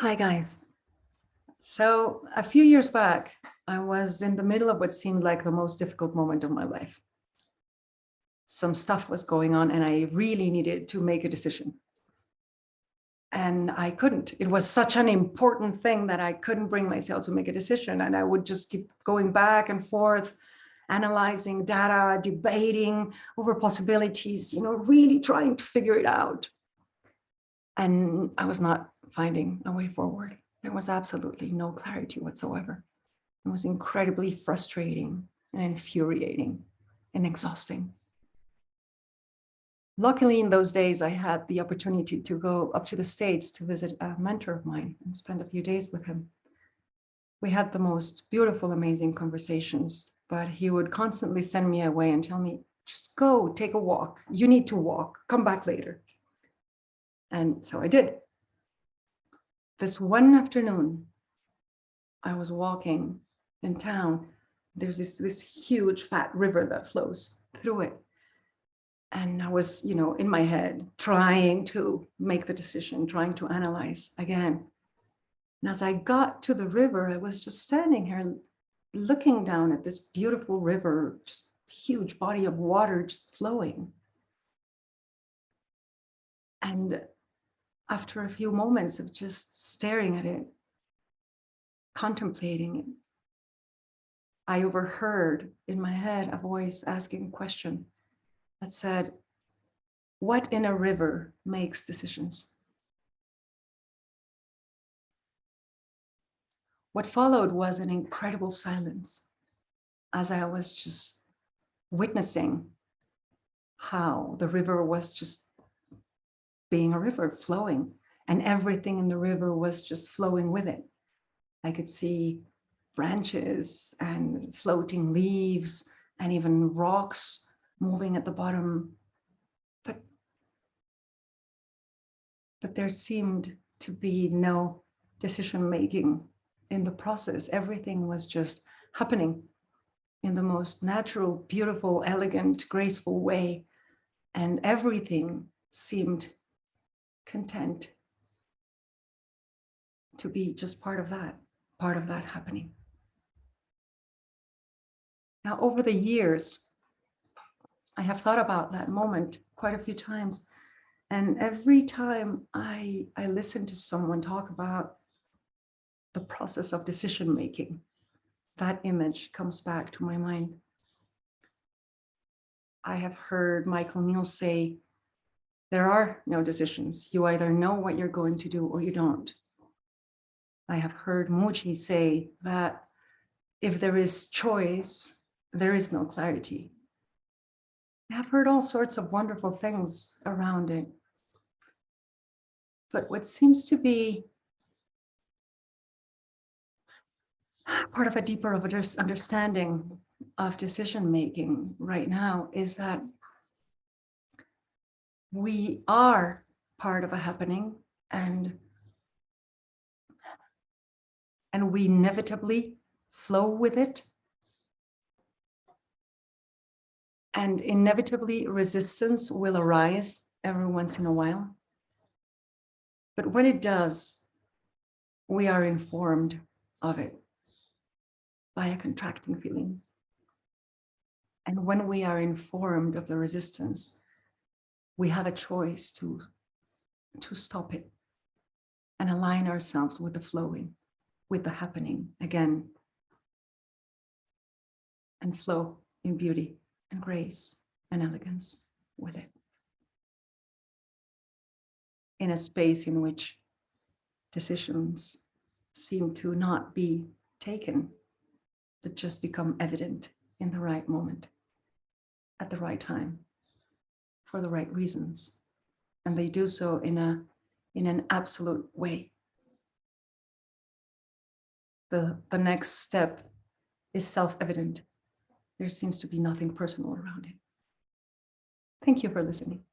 Hi, guys. So a few years back, I was in the middle of what seemed like the most difficult moment of my life. Some stuff was going on and I really needed to make a decision. And I couldn't. It was such an important thing that I couldn't bring myself to make a decision. And I would just keep going back and forth, analyzing data, debating over possibilities, really trying to figure it out. And I was not finding a way forward. There was absolutely no clarity whatsoever. It was incredibly frustrating and infuriating and exhausting. Luckily, in those days, I had the opportunity to go up to the States to visit a mentor of mine and spend a few days with him. We had the most beautiful, amazing conversations, but he would constantly send me away and tell me, just go, take a walk. You need to walk, come back later. And so I did. This one afternoon, I was walking in town. There's this huge fat river that flows through it. And I was, in my head, trying to make the decision, trying to analyze again. And as I got to the river, I was just standing here looking down at this beautiful river, just huge body of water just flowing. And after a few moments of just staring at it, contemplating it, I overheard in my head a voice asking a question that said, what in a river makes decisions? What followed was an incredible silence as I was just witnessing how the river was just being a river flowing, and everything in the river was just flowing with it. I could see branches and floating leaves and even rocks moving at the bottom. But there seemed to be no decision-making in the process. Everything was just happening in the most natural, beautiful, elegant, graceful way. And everything seemed content to be just part of that happening. Now, over the years, I have thought about that moment quite a few times. And every time I listen to someone talk about the process of decision-making, that image comes back to my mind. I have heard Michael Neill say, there are no decisions. You either know what you're going to do or you don't. I have heard Mooji say that if there is choice, there is no clarity. I have heard all sorts of wonderful things around it. But what seems to be part of a deeper understanding of decision-making right now is that we are part of a happening, and we inevitably flow with it. And inevitably resistance will arise every once in a while. But when it does, we are informed of it by a contracting feeling. And when we are informed of the resistance, we have a choice to stop it and align ourselves with the flowing, with the happening again, and flow in beauty and grace and elegance with it. In a space in which decisions seem to not be taken, but just become evident in the right moment, at the right time, for the right reasons. And they do so in an absolute way. The next step is self-evident. There seems to be nothing personal around it. Thank you for listening.